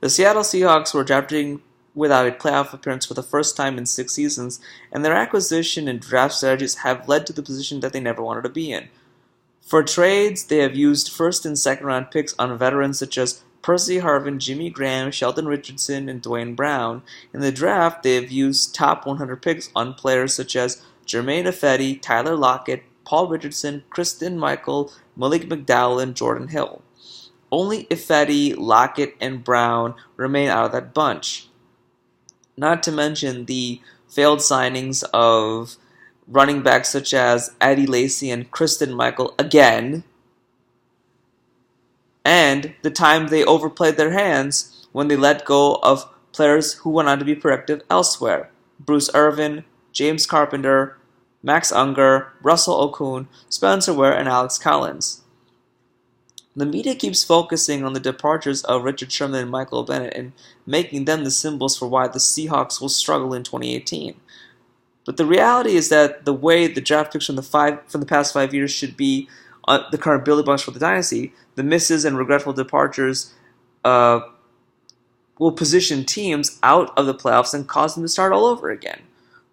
The Seattle Seahawks were drafting without a playoff appearance for the first time in 6 seasons, and their acquisition and draft strategies have led to the position that they never wanted to be in. For trades, they have used first and second round picks on veterans such as Percy Harvin, Jimmy Graham, Sheldon Richardson, and Dwayne Brown. In the draft, they have used top 100 picks on players such as Jermaine Ifedi, Tyler Lockett, Paul Richardson, Kristen Michael, Malik McDowell, and Jordan Hill. Only Ifedi, Lockett, and Brown remain out of that bunch. Not to mention the failed signings of running backs such as Eddie Lacy and Kristen Michael again, and the time they overplayed their hands when they let go of players who went on to be productive elsewhere. Bruce Irvin, James Carpenter, Max Unger, Russell Okung, Spencer Ware, and Alex Collins. The media keeps focusing on the departures of Richard Sherman and Michael Bennett and making them the symbols for why the Seahawks will struggle in 2018. But the reality is that the way the draft picks from the past 5 years should be the current building blocks for the dynasty, the misses and regretful departures will position teams out of the playoffs and cause them to start all over again.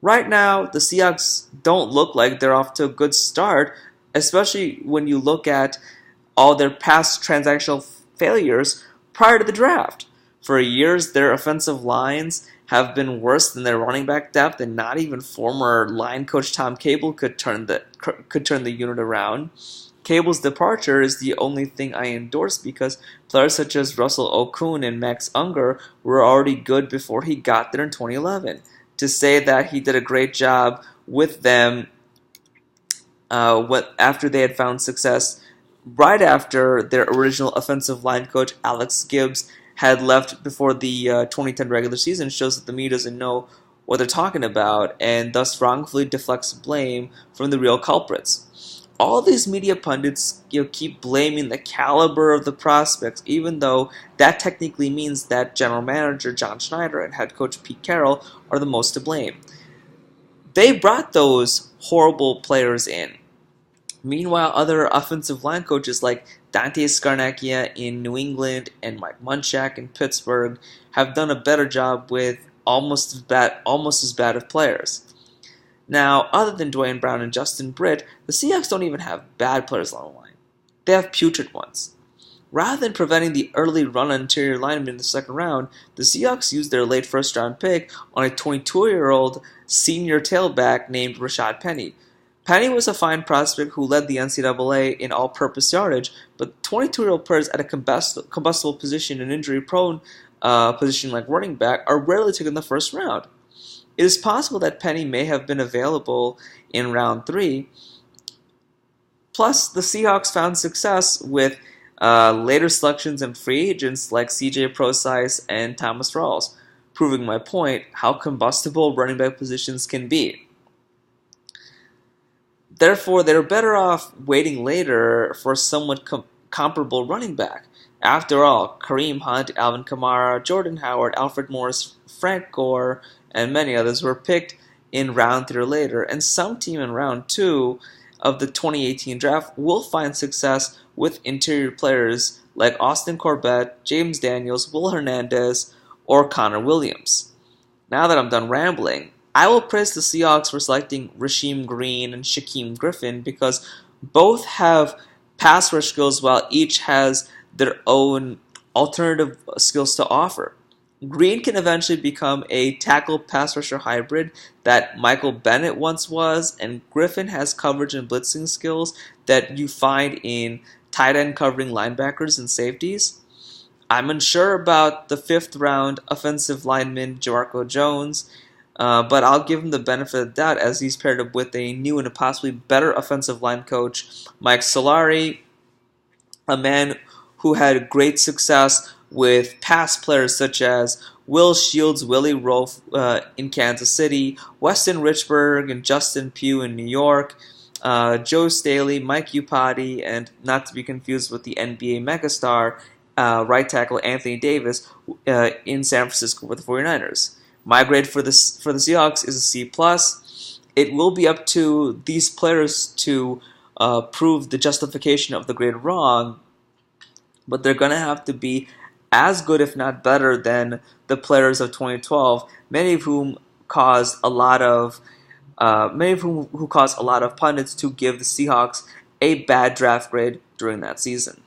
Right now, the Seahawks don't look like they're off to a good start, especially when you look at all their past transactional failures prior to the draft. For years, their offensive lines have been worse than their running back depth, and not even former line coach Tom Cable could turn the unit around. Cable's departure is the only thing I endorse because players such as Russell Okung and Max Unger were already good before he got there in 2011. To say that he did a great job with them after they had found success right after their original offensive line coach Alex Gibbs had left before the 2010 regular season shows that the media doesn't know what they're talking about and thus wrongfully deflects blame from the real culprits. All these media pundits keep blaming the caliber of the prospects, even though that technically means that general manager John Schneider and head coach Pete Carroll are the most to blame. They brought those horrible players in. Meanwhile, other offensive line coaches like Dante Scarnecchia in New England and Mike Munchak in Pittsburgh have done a better job with almost as bad of players. Now, other than Dwayne Brown and Justin Britt, the Seahawks don't even have bad players along the line. They have putrid ones. Rather than preventing the early run on interior linemen in the second round, the Seahawks used their late first-round pick on a 22-year-old senior tailback named Rashad Penny. Penny was a fine prospect who led the NCAA in all-purpose yardage, but 22-year-old players at a combustible position, an injury-prone position like running back, are rarely taken in the first round. It is possible that Penny may have been available in round 3. Plus, the Seahawks found success with later selections and free agents like C.J. Prosise and Thomas Rawls, proving my point how combustible running back positions can be. Therefore, they're better off waiting later for a somewhat comparable running back. After all, Kareem Hunt, Alvin Kamara, Jordan Howard, Alfred Morris, Frank Gore, and many others were picked in round 3 or later, and some team in round 2 of the 2018 draft will find success with interior players like Austin Corbett, James Daniels, Will Hernandez, or Connor Williams. Now that I'm done rambling, I will praise the Seahawks for selecting Rasheem Green and Shaquem Griffin because both have pass rush skills while each has their own alternative skills to offer. Green can eventually become a tackle pass rusher hybrid that Michael Bennett once was, and Griffin has coverage and blitzing skills that you find in tight end covering linebackers and safeties. I'm unsure about the 5th round offensive lineman Jamarco Jones, but I'll give him the benefit of the doubt as he's paired up with a new and a possibly better offensive line coach, Mike Solari, a man who had great success with past players such as Will Shields, Willie Rofe in Kansas City, Weston Richburg and Justin Pugh in New York, Joe Staley, Mike Iupati, and not to be confused with the NBA megastar right tackle Anthony Davis in San Francisco with the 49ers. My grade for the Seahawks is a C+. It will be up to these players to prove the justification of the grade wrong, but they're going to have to be as good, if not better, than the players of 2012, many of whom caused a lot of who caused a lot of pundits to give the Seahawks a bad draft grade during that season.